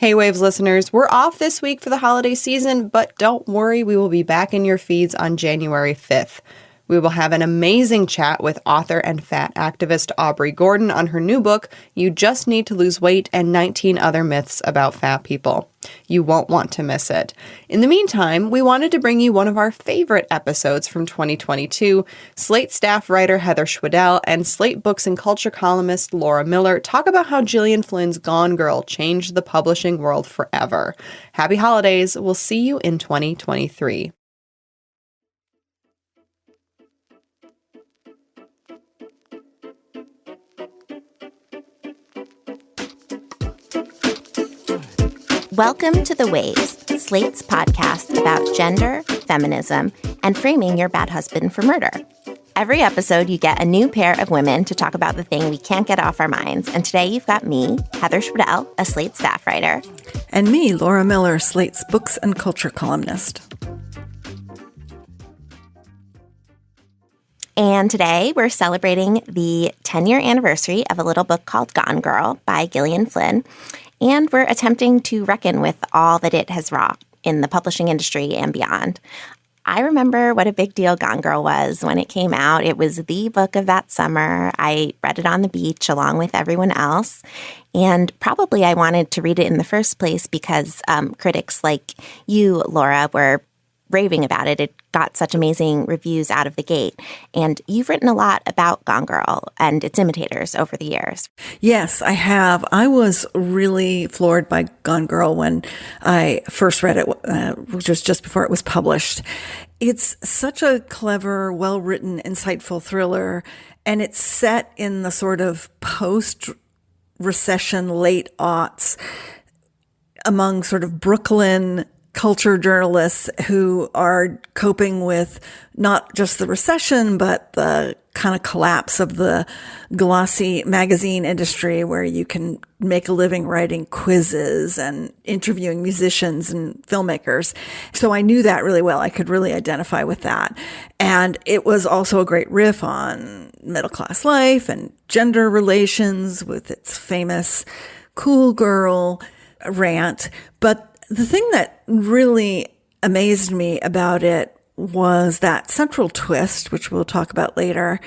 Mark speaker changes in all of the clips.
Speaker 1: Hey Waves listeners, we're off this week for the holiday season, but don't worry, we will be back in your feeds on January 5th. We will have an amazing chat with author and fat activist Aubrey Gordon on her new book, You Just Need to Lose Weight and 19 Other Myths About Fat People. You won't want to miss it. In the meantime, we wanted to bring you one of our favorite episodes from 2022. Slate staff writer Heather Schwedel and Slate Books and Culture columnist Laura Miller talk about how Gillian Flynn's Gone Girl changed the publishing world forever. Happy holidays. We'll see you in 2023.
Speaker 2: Welcome to The Waves, Slate's podcast about gender, feminism, and framing your bad husband for murder. Every episode, you get a new pair of women to talk about the thing we can't get off our minds. And today you've got me, Heather Schwedel, a Slate staff writer.
Speaker 3: And me, Laura Miller, Slate's Books and Culture columnist.
Speaker 2: And today we're celebrating the 10-year anniversary of a little book called Gone Girl by Gillian Flynn. And we're attempting to reckon with all that it has wrought in the publishing industry and beyond. I remember what a big deal Gone Girl was when it came out. It was the book of that summer. I read it on the beach along with everyone else. And probably I wanted to read it in the first place because critics like you, Laura, were raving about it. It got such amazing reviews out of the gate. And you've written a lot about Gone Girl and its imitators over the years.
Speaker 3: Yes, I have. I was really floored by Gone Girl when I first read it, which was just before it was published. It's such a clever, well-written, insightful thriller, and it's set in the sort of post-recession late aughts among sort of Brooklyn culture journalists who are coping with not just the recession, but the kind of collapse of the glossy magazine industry where you can make a living writing quizzes and interviewing musicians and filmmakers. So I knew that really well. I could really identify with that. And it was also a great riff on middle-class life and gender relations with its famous cool girl rant. But the thing that really amazed me about it was that central twist, which we'll talk about later,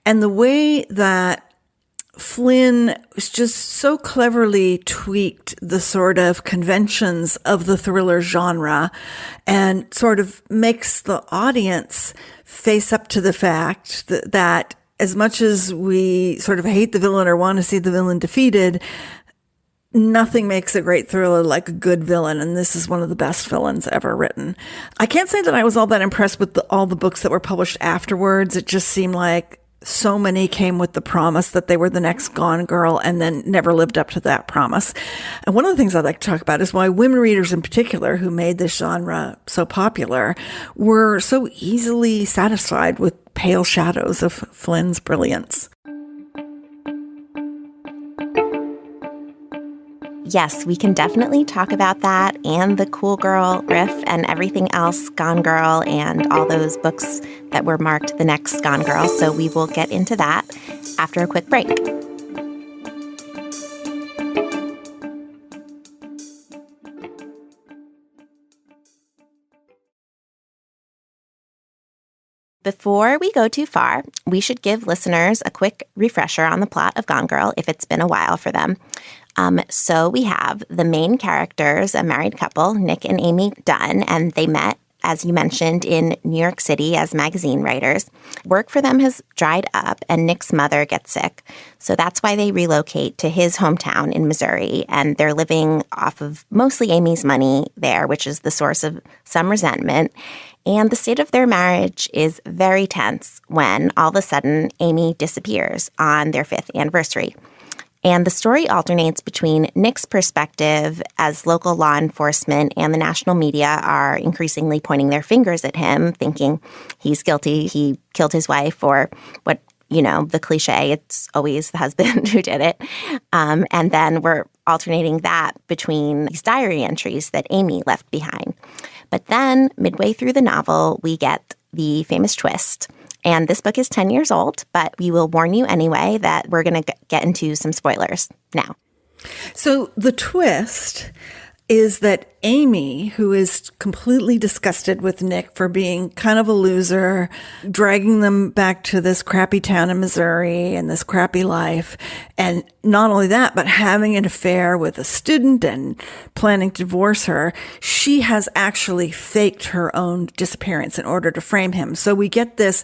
Speaker 3: and the way that Flynn was just so cleverly tweaked the sort of conventions of the thriller genre and sort of makes the audience face up to the fact that as much as we sort of hate the villain or want to see the villain defeated, nothing makes a great thriller like a good villain, and this is one of the best villains ever written. I can't say that I was all that impressed with all the books that were published afterwards. It just seemed like so many came with the promise that they were the next Gone Girl and then never lived up to that promise. And one of the things I'd like to talk about is why women readers in particular, who made this genre so popular, were so easily satisfied with pale shadows of Flynn's brilliance.
Speaker 2: Yes, we can definitely talk about that and the cool girl riff and everything else Gone Girl and all those books that were marked the next Gone Girl. So we will get into that after a quick break. Before we go too far, we should give listeners a quick refresher on the plot of Gone Girl if it's been a while for them. So we have the main characters, a married couple, Nick and Amy Dunn, and they met, as you mentioned, in New York City as magazine writers. Work for them has dried up, and Nick's mother gets sick. So that's why they relocate to his hometown in Missouri, and they're living off of mostly Amy's money there, which is the source of some resentment. And the state of their marriage is very tense when all of a sudden Amy disappears on their 5th anniversary. And the story alternates between Nick's perspective as local law enforcement and the national media are increasingly pointing their fingers at him, thinking he's guilty, he killed his wife, or what, you know, the cliche, it's always the husband who did it. And then we're alternating that between these diary entries that Amy left behind. But then midway through the novel, we get the famous twist. And this book is 10 years old, but we will warn you anyway that we're going to get into some spoilers now.
Speaker 3: So the twist is that Amy, who is completely disgusted with Nick for being kind of a loser, dragging them back to this crappy town in Missouri and this crappy life, and not only that, but having an affair with a student and planning to divorce her, she has actually faked her own disappearance in order to frame him. So we get this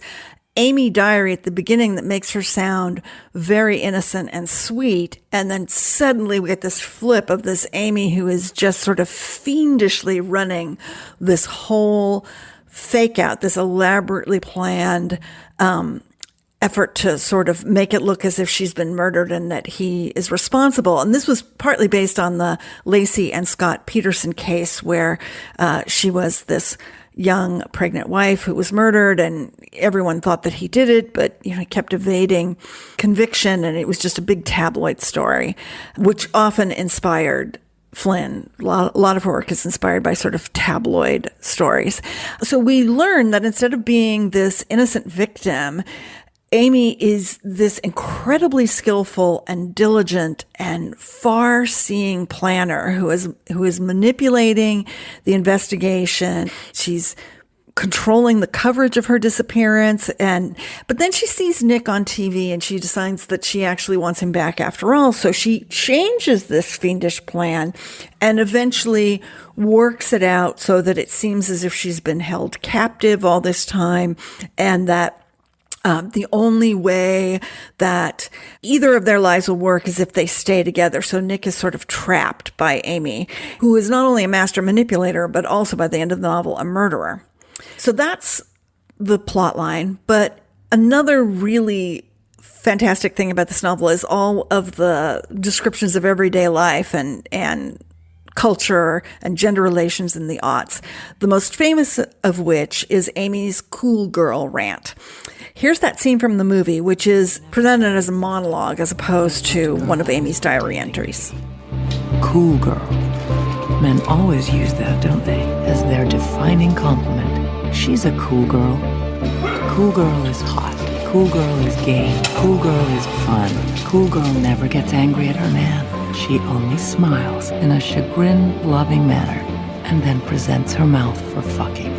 Speaker 3: Amy diary at the beginning that makes her sound very innocent and sweet. And then suddenly we get this flip of this Amy who is just sort of fiendishly running this whole fake out, this elaborately planned effort to sort of make it look as if she's been murdered and that he is responsible. And this was partly based on the Lacey and Scott Peterson case where she was this young pregnant wife who was murdered, and everyone thought that he did it, but he kept evading conviction, and it was just a big tabloid story, which often inspired Flynn. A lot of her work is inspired by sort of tabloid stories. So we learn that instead of being this innocent victim, Amy is this incredibly skillful and diligent and far-seeing planner who is manipulating the investigation. She's controlling the coverage of her disappearance, but then she sees Nick on TV and she decides that she actually wants him back after all. So she changes this fiendish plan and eventually works it out so that it seems as if she's been held captive all this time, and that the only way that either of their lives will work is if they stay together. So Nick is sort of trapped by Amy, who is not only a master manipulator, but also by the end of the novel, a murderer. So that's the plot line. But another really fantastic thing about this novel is all of the descriptions of everyday life and culture and gender relations in the aughts. The most famous of which is Amy's cool girl rant. Here's that scene from the movie, which is presented as a monologue as opposed to one of Amy's diary entries.
Speaker 4: Cool girl. Men always use that, don't they, as their defining compliment. She's a cool girl. Cool girl is hot. Cool girl is gay. Cool girl is fun. Cool girl never gets angry at her man. She only smiles in a chagrin-loving manner and then presents her mouth for fucking.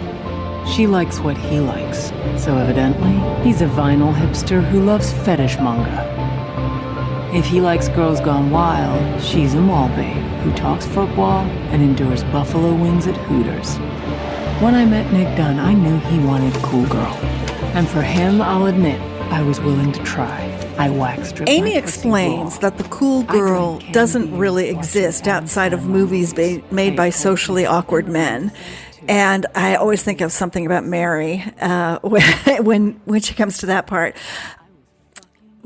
Speaker 4: She likes what he likes, so evidently, he's a vinyl hipster who loves fetish manga. If he likes Girls Gone Wild, she's a mall babe who talks football and endures buffalo wings at Hooters. When I met Nick Dunn, I knew he wanted cool girl. And for him, I'll admit, I was willing to try. I waxed.
Speaker 3: Amy explains that the cool girl doesn't really exist outside of movies made by socially awkward men. And I always think of Something About Mary when she comes to that part.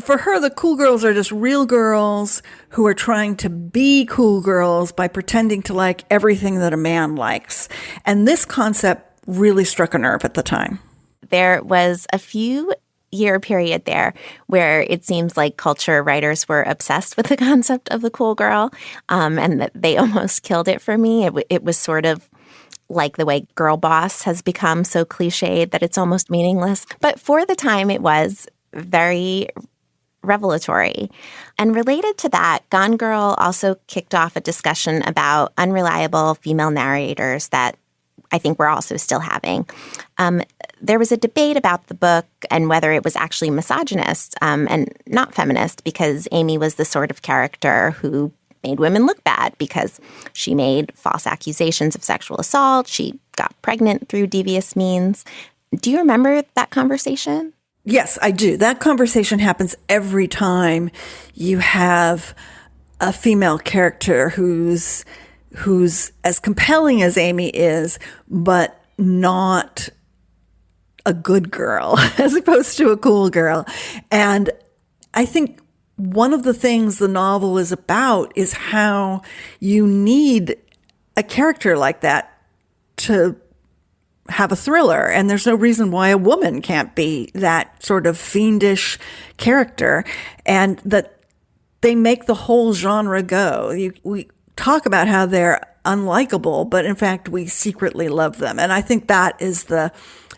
Speaker 3: For her, the cool girls are just real girls who are trying to be cool girls by pretending to like everything that a man likes. And this concept really struck a nerve at the time.
Speaker 2: There was a few-year period there where it seems like culture writers were obsessed with the concept of the cool girl, and that they almost killed it for me. It was sort of like the way girl boss has become so cliched that it's almost meaningless. But for the time, it was very revelatory. And related to that, Gone Girl also kicked off a discussion about unreliable female narrators that I think we're also still having. There was a debate about the book and whether it was actually misogynist and not feminist, because Amy was the sort of character who made women look bad because she made false accusations of sexual assault. She got pregnant through devious means. Do you remember that conversation?
Speaker 3: Yes, I do. That conversation happens every time you have a female character who's as compelling as Amy is, but not a good girl as opposed to a cool girl. And I think one of the things the novel is about is how you need a character like that to have a thriller. And there's no reason why a woman can't be that sort of fiendish character, and that they make the whole genre go. We talk about how they're unlikable, but in fact, we secretly love them. And I think that is the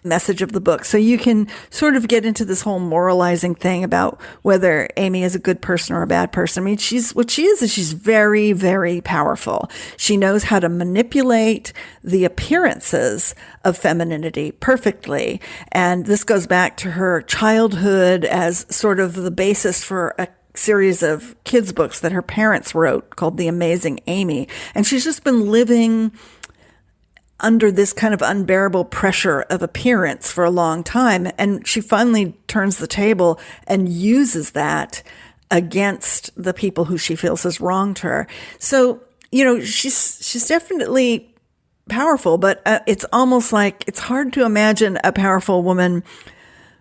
Speaker 3: message of the book. So you can sort of get into this whole moralizing thing about whether Amy is a good person or a bad person. I mean, she's very, very powerful. She knows how to manipulate the appearances of femininity perfectly. And this goes back to her childhood as sort of the basis for a series of kids' books that her parents wrote called The Amazing Amy. And she's just been living under this kind of unbearable pressure of appearance for a long time. And she finally turns the table and uses that against the people who she feels has wronged her. So, she's definitely powerful, but it's almost like it's hard to imagine a powerful woman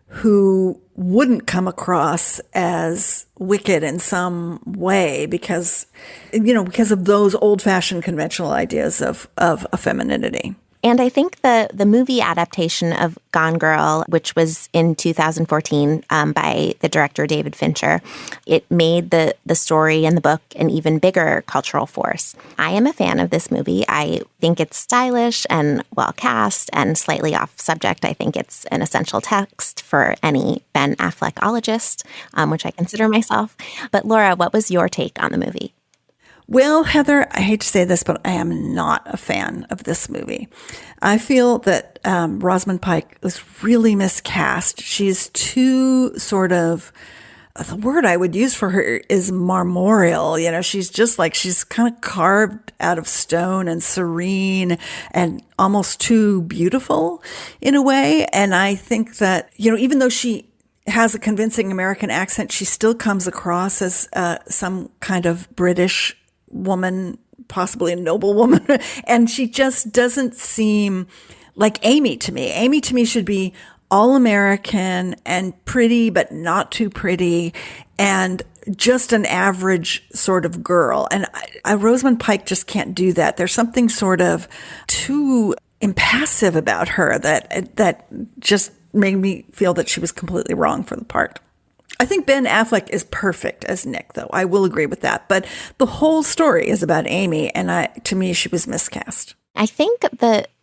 Speaker 3: who wouldn't come across as wicked in some way because of those old-fashioned conventional ideas of femininity.
Speaker 2: And I think the movie adaptation of Gone Girl, which was in 2014 by the director David Fincher, it made the story and the book an even bigger cultural force. I am a fan of this movie. I think it's stylish and well cast and slightly off subject. I think it's an essential text for any Ben Affleckologist, which I consider myself. But Laura, what was your take on the movie?
Speaker 3: Well, Heather, I hate to say this, but I am not a fan of this movie. I feel that Rosamund Pike was really miscast. She's too sort of, the word I would use for her is marmoreal. She's just like, she's kind of carved out of stone and serene and almost too beautiful in a way. And I think that, even though she has a convincing American accent, she still comes across as some kind of British woman, possibly a noble woman. And she just doesn't seem like Amy to me. Amy to me should be all American and pretty, but not too pretty, and just an average sort of girl. And Rosamund Pike just can't do that. There's something sort of too impassive about her that just made me feel that she was completely wrong for the part. I think Ben Affleck is perfect as Nick, though. I will agree with that. But the whole story is about Amy, and to me, she was miscast.
Speaker 2: I think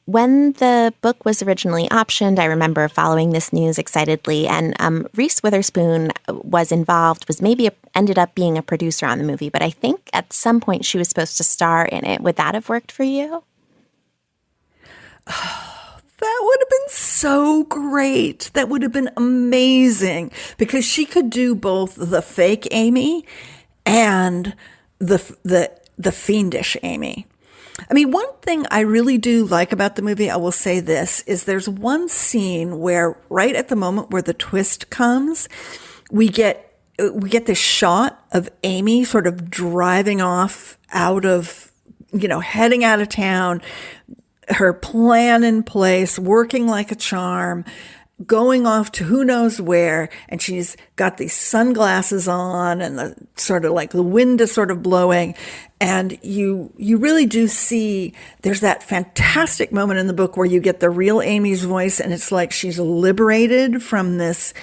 Speaker 2: when the book was originally optioned, I remember following this news excitedly, and Reese Witherspoon was involved, ended up being a producer on the movie. But I think at some point she was supposed to star in it. Would that have worked for you?
Speaker 3: That would have been so great. That would have been amazing because she could do both the fake Amy and the fiendish Amy. I mean, one thing I really do like about the movie, I will say this, is there's one scene where right at the moment where the twist comes, we get this shot of Amy sort of driving off out of, heading out of town, her plan in place, working like a charm, going off to who knows where, and she's got these sunglasses on and the sort of like the wind is sort of blowing. And you really do see there's that fantastic moment in the book where you get the real Amy's voice, and it's like she's liberated from this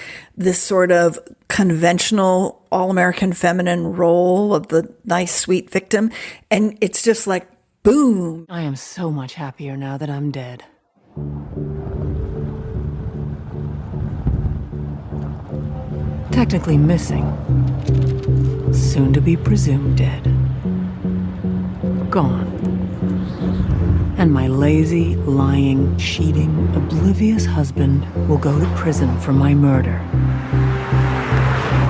Speaker 3: sort of conventional all-American feminine role of the nice, sweet victim. And it's just like, boom.
Speaker 4: I am so much happier now that I'm dead. Technically missing. Soon to be presumed dead. Gone. And my lazy, lying, cheating, oblivious husband will go to prison for my murder.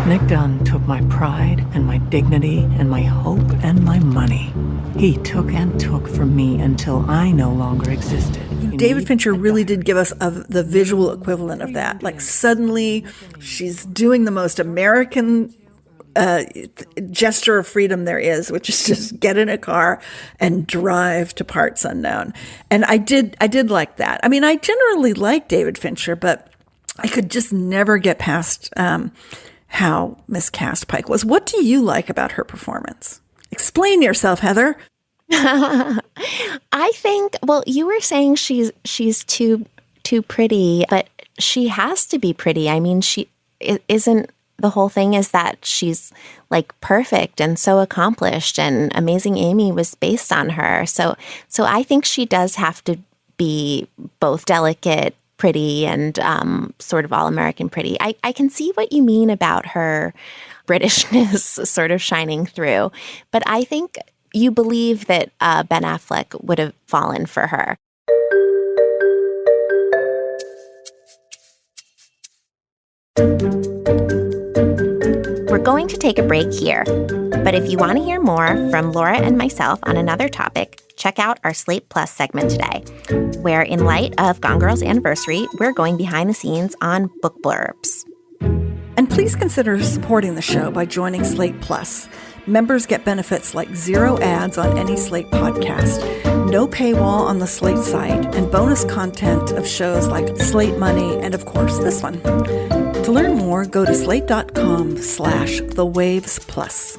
Speaker 4: Nick Dunn took my pride and my dignity and my hope and my money. He took and took from me until I no longer existed.
Speaker 3: David Fincher really did give us the visual equivalent of that. Like suddenly she's doing the most American gesture of freedom there is, which is just get in a car and drive to parts unknown. And I did like that. I mean, I generally like David Fincher, but I could just never get past how miscast Pike was. What do you like about her performance? Explain yourself, Heather.
Speaker 2: I think, well, you were saying she's too pretty, but she has to be pretty. I mean, she isn't the whole thing is that she's like perfect and so accomplished, and Amazing Amy was based on her. So I think she does have to be both delicate, pretty, and sort of all-American pretty. I can see what you mean about her Britishness sort of shining through, but I think you believe that Ben Affleck would have fallen for her. We're going to take a break here, but if you want to hear more from Laura and myself on another topic, check out our Slate Plus segment today, where in light of Gone Girl's anniversary, we're going behind the scenes on book blurbs.
Speaker 3: And please consider supporting the show by joining Slate Plus. Members get benefits like 0 ads on any Slate podcast, no paywall on the Slate site, and bonus content of shows like Slate Money and, of course, this one. To learn more, go to slate.com/thewavesplus.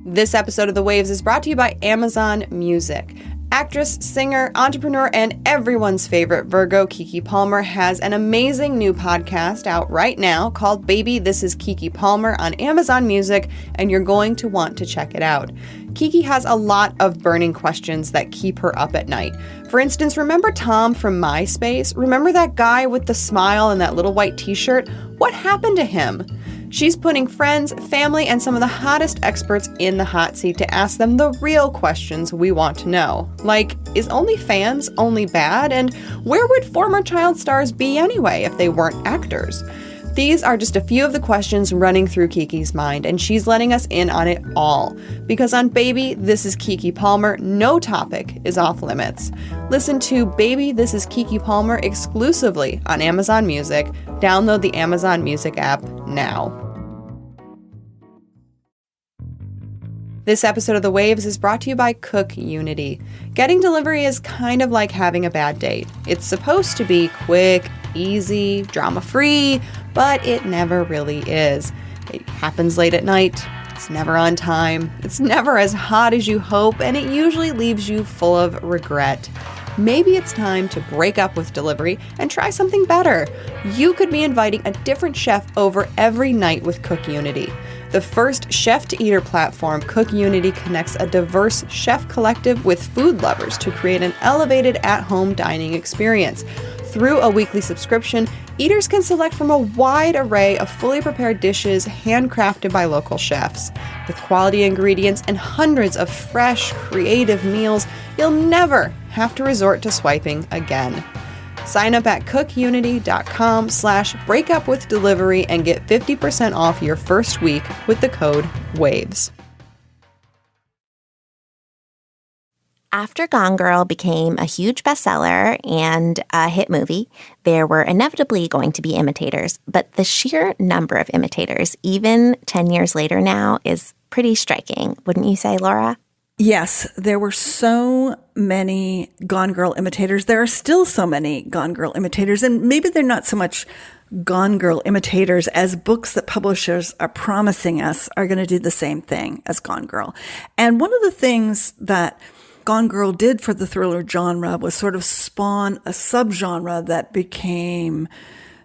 Speaker 1: This episode of The Waves is brought to you by Amazon Music. Actress, singer, entrepreneur, and everyone's favorite Virgo, Keke Palmer, has an amazing new podcast out right now called Baby, This is Keke Palmer on Amazon Music, and you're going to want to check it out. Keke has a lot of burning questions that keep her up at night. For instance, remember Tom from MySpace? Remember that guy with the smile and that little white t-shirt? What happened to him? She's putting friends, family, and some of the hottest experts in the hot seat to ask them the real questions we want to know. Like, is OnlyFans only bad? And where would former child stars be anyway if they weren't actors? These are just a few of the questions running through Keke's mind, and she's letting us in on it all. Because on Baby, This is Keke Palmer, no topic is off limits. Listen to Baby, This is Keke Palmer exclusively on Amazon Music. Download the Amazon Music app now. This episode of The Waves is brought to you by Cook Unity. Getting delivery is kind of like having a bad date. It's supposed to be quick, easy, drama-free, but it never really is. It happens late at night, it's never on time, it's never as hot as you hope, and it usually leaves you full of regret. Maybe it's time to break up with delivery and try something better. You could be inviting a different chef over every night with Cook Unity. The first chef-to-eater platform, Cook Unity connects a diverse chef collective with food lovers to create an elevated at-home dining experience. Through a weekly subscription, eaters can select from a wide array of fully prepared dishes handcrafted by local chefs. With quality ingredients and hundreds of fresh, creative meals, you'll never have to resort to swiping again. Sign up at cookunity.com/breakupwithdelivery and get 50% off your first week with the code WAVES.
Speaker 2: After Gone Girl became a huge bestseller and a hit movie, there were inevitably going to be imitators, but the sheer number of imitators, even 10 years later now, is pretty striking. Wouldn't you say, Laura?
Speaker 3: Yes, there were so many Gone Girl imitators. There are still so many Gone Girl imitators, and maybe they're not so much Gone Girl imitators as books that publishers are promising us are going to do the same thing as Gone Girl. And one of the things that Gone Girl did for the thriller genre was sort of spawn a subgenre that became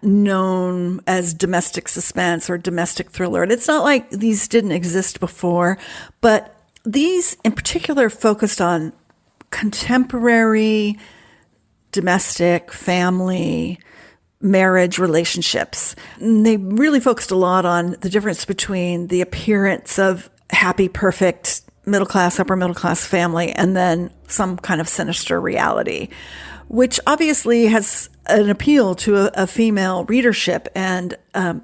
Speaker 3: known as domestic suspense or domestic thriller. And it's not like these didn't exist before, but these in particular focused on contemporary domestic, family, marriage relationships. And they really focused a lot on the difference between the appearance of happy, perfect, middle class, upper middle class family, and then some kind of sinister reality, which obviously has an appeal to a female readership. And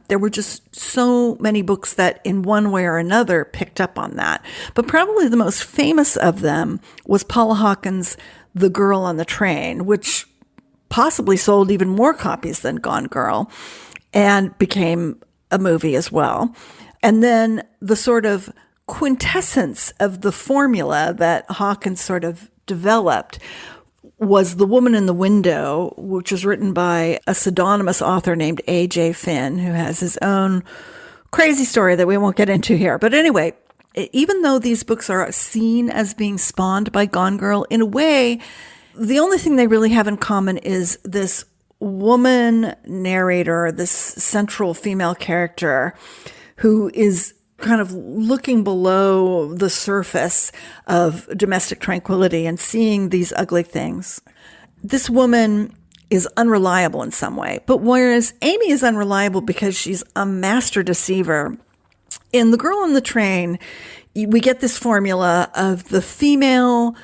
Speaker 3: there were just so many books that in one way or another picked up on that. But probably the most famous of them was Paula Hawkins' The Girl on the Train, which possibly sold even more copies than Gone Girl and became a movie as well. And then the sort of quintessence of the formula that Hawkins sort of developed was The Woman in the Window, which was written by a pseudonymous author named A.J. Finn, who has his own crazy story that we won't get into here. But anyway, even though these books are seen as being spawned by Gone Girl, in a way, the only thing they really have in common is this woman narrator, this central female character who is kind of looking below the surface of domestic tranquility and seeing these ugly things. This woman is unreliable in some way, but whereas Amy is unreliable because she's a master deceiver, in The Girl on the Train, we get this formula of the female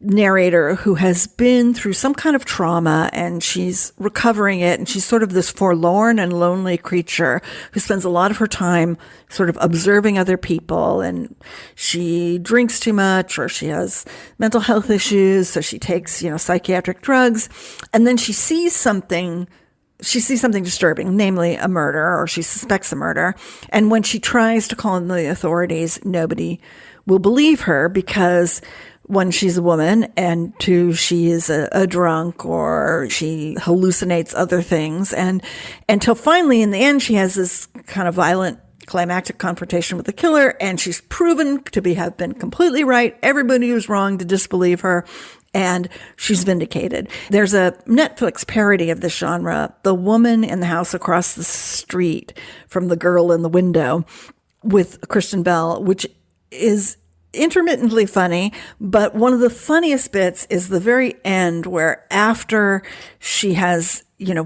Speaker 3: narrator who has been through some kind of trauma and she's recovering it, and she's sort of this forlorn and lonely creature who spends a lot of her time sort of observing other people, and she drinks too much or she has mental health issues, so she takes, psychiatric drugs, and then she sees something disturbing, namely a murder, or she suspects a murder. And when she tries to call in the authorities, nobody will believe her because, one, she's a woman, and two, she is a drunk, or she hallucinates other things. And until finally, in the end, she has this kind of violent climactic confrontation with the killer, and she's proven to have been completely right. Everybody was wrong to disbelieve her, and she's vindicated. There's a Netflix parody of this genre, The Woman in the House Across the Street from The Girl in the Window, with Kristen Bell, which is intermittently funny, but one of the funniest bits is the very end, where after she has,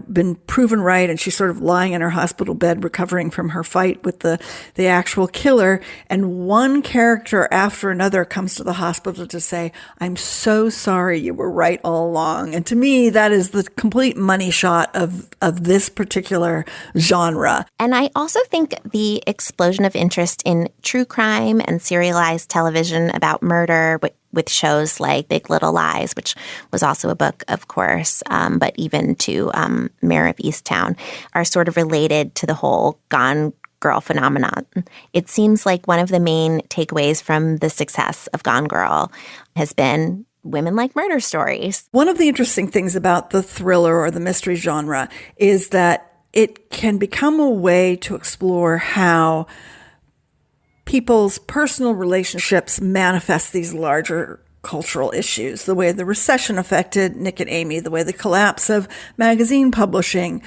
Speaker 3: been proven right and she's sort of lying in her hospital bed recovering from her fight with the actual killer, and one character after another comes to the hospital to say, "I'm so sorry, you were right all along." And to me, that is the complete money shot of this particular genre.
Speaker 2: And I also think the explosion of interest in true crime and serialized television about murder with shows like Big Little Lies, which was also a book, of course, but even to Mayor of Easttown, are sort of related to the whole Gone Girl phenomenon. It seems like one of the main takeaways from the success of Gone Girl has been women like murder stories.
Speaker 3: One of the interesting things about the thriller or the mystery genre is that it can become a way to explore how people's personal relationships manifest these larger cultural issues, the way the recession affected Nick and Amy, the way the collapse of magazine publishing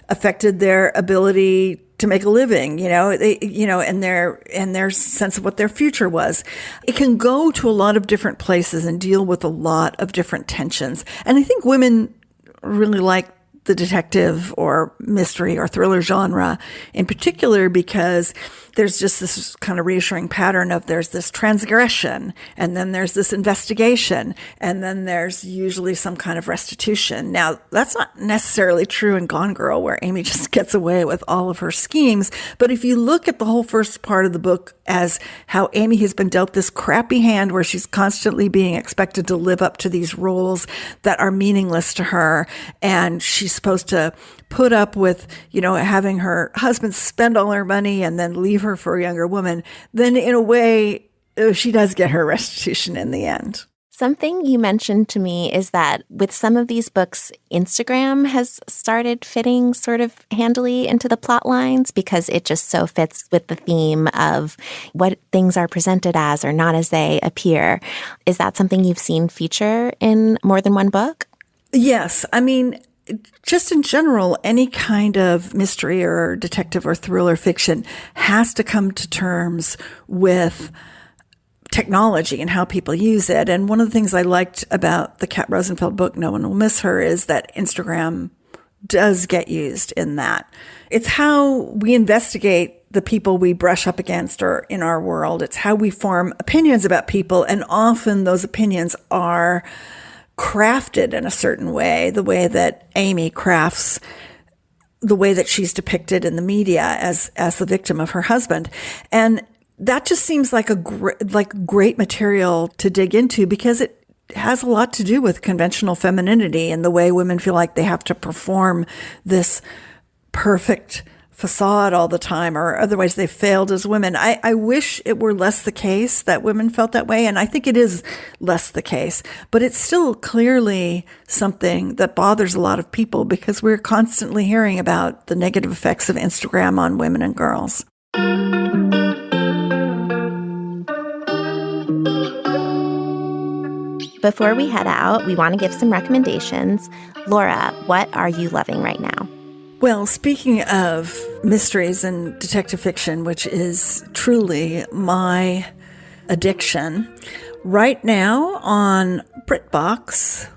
Speaker 3: affected their ability to make a living, and their sense of what their future was. It can go to a lot of different places and deal with a lot of different tensions. And I think women really like the detective or mystery or thriller genre in particular, because there's just this kind of reassuring pattern of there's this transgression, and then there's this investigation, and then there's usually some kind of restitution. Now, that's not necessarily true in Gone Girl, where Amy just gets away with all of her schemes. But if you look at the whole first part of the book as how Amy has been dealt this crappy hand where she's constantly being expected to live up to these roles that are meaningless to her, and she's supposed to put up with, having her husband spend all her money and then leave her for a younger woman, then in a way, she does get her restitution in the end.
Speaker 2: Something you mentioned to me is that with some of these books, Instagram has started fitting sort of handily into the plot lines because it just so fits with the theme of what things are presented as or not as they appear. Is that something you've seen feature in more than one book?
Speaker 3: Yes. I mean, just in general, any kind of mystery or detective or thriller fiction has to come to terms with technology and how people use it. And one of the things I liked about the Kat Rosenfeld book, No One Will Miss Her, is that Instagram does get used in that. It's how we investigate the people we brush up against or in our world. It's how we form opinions about people. And often those opinions are crafted in a certain way, the way that Amy crafts the way that she's depicted in the media as the victim of her husband. And that just seems like great material to dig into, because it has a lot to do with conventional femininity and the way women feel like they have to perform this perfect facade all the time, or otherwise they failed as women. I wish it were less the case that women felt that way, and I think it is less the case, but it's still clearly something that bothers a lot of people because we're constantly hearing about the negative effects of Instagram on women and girls.
Speaker 2: Before we head out, we want to give some recommendations. Laura, what are you loving right now?
Speaker 3: Well, speaking of mysteries and detective fiction, which is truly my addiction, right now on BritBox,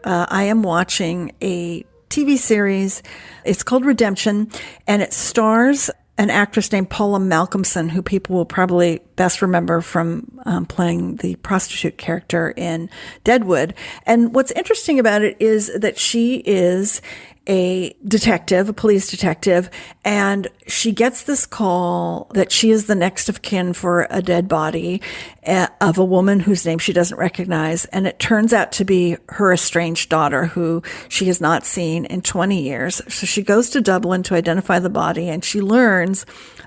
Speaker 3: I am watching a TV series. It's called Redemption, and it stars an actress named Paula Malcolmson, who people will probably best remember from playing the prostitute character in Deadwood. And what's interesting about it is that she is a detective, a police detective, and she gets this call that she is the next of kin for a dead body of a woman whose name she doesn't recognize. And it turns out to be her estranged daughter, who she has not seen in 20 years. So she goes to Dublin to identify the body, and she learns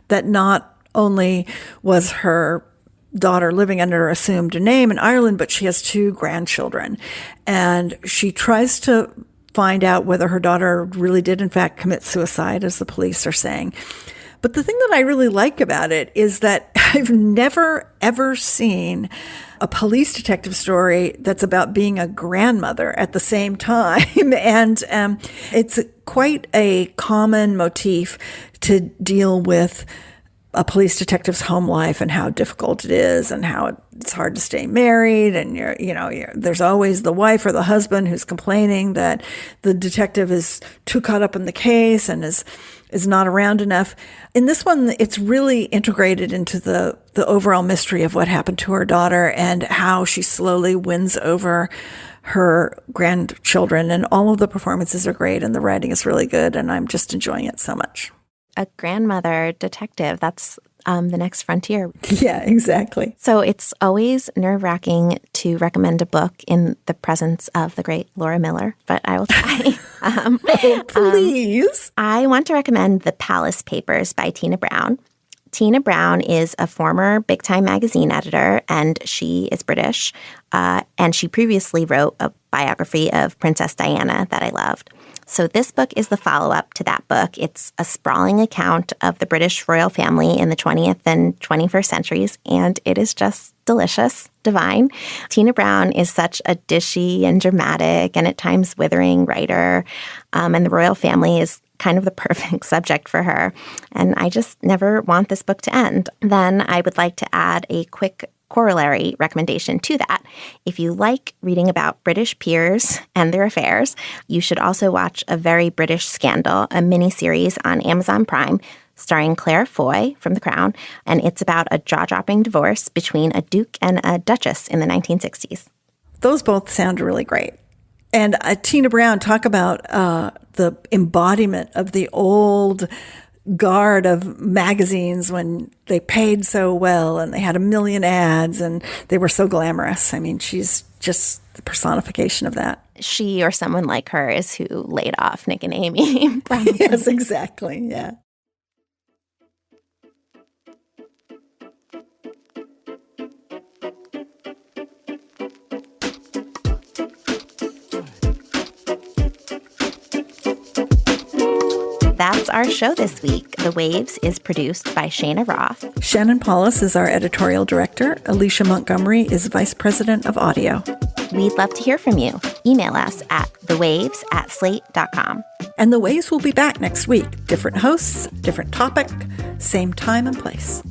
Speaker 3: that not only was her daughter living under her assumed name in Ireland, but she has 2 grandchildren. And she tries to find out whether her daughter really did, in fact, commit suicide, as the police are saying. But the thing that I really like about it is that I've never, ever seen a police detective story that's about being a grandmother at the same time. And it's quite a common motif to deal with a police detective's home life and how difficult it is and how it's hard to stay married. And there's always the wife or the husband who's complaining that the detective is too caught up in the case and is not around enough. In this one, it's really integrated into the overall mystery of what happened to her daughter and how she slowly wins over her grandchildren. And all of the performances are great and the writing is really good. And I'm just enjoying it so much.
Speaker 2: A grandmother detective. That's the next frontier.
Speaker 3: Yeah, exactly.
Speaker 2: So it's always nerve-wracking to recommend a book in the presence of the great Laura Miller, but I will try.
Speaker 3: Please.
Speaker 2: I want to recommend The Palus Papers by Tina Brown. Tina Brown is a former Big Time magazine editor, and she is British. And she previously wrote a biography of Princess Diana that I loved. So this book is the follow-up to that book. It's a sprawling account of the British royal family in the 20th and 21st centuries, and it is just delicious, divine. Tina Brown is such a dishy and dramatic and at times withering writer, and the royal family is kind of the perfect subject for her. And I just never want this book to end. Then I would like to add a quick corollary recommendation to that. If you like reading about British peers and their affairs, you should also watch A Very British Scandal, a miniseries on Amazon Prime starring Claire Foy from The Crown, and it's about a jaw-dropping divorce between a duke and a duchess in the 1960s.
Speaker 3: Those both sound really great. And Tina Brown, talk about the embodiment of the old guard of magazines when they paid so well and they had 1 million ads and they were so glamorous. I mean, she's just the personification of that.
Speaker 2: She or someone like her is who laid off Nick and Amy.
Speaker 3: Yes, exactly. Yeah.
Speaker 2: That's our show this week. The Waves is produced by Cheyna Roth.
Speaker 3: Shannon Palus is our editorial director. Alicia Montgomery is vice president of audio.
Speaker 2: We'd love to hear from you. Email us at thewaves@slate.com.
Speaker 3: And The Waves will be back next week. Different hosts, different topic, same time and place.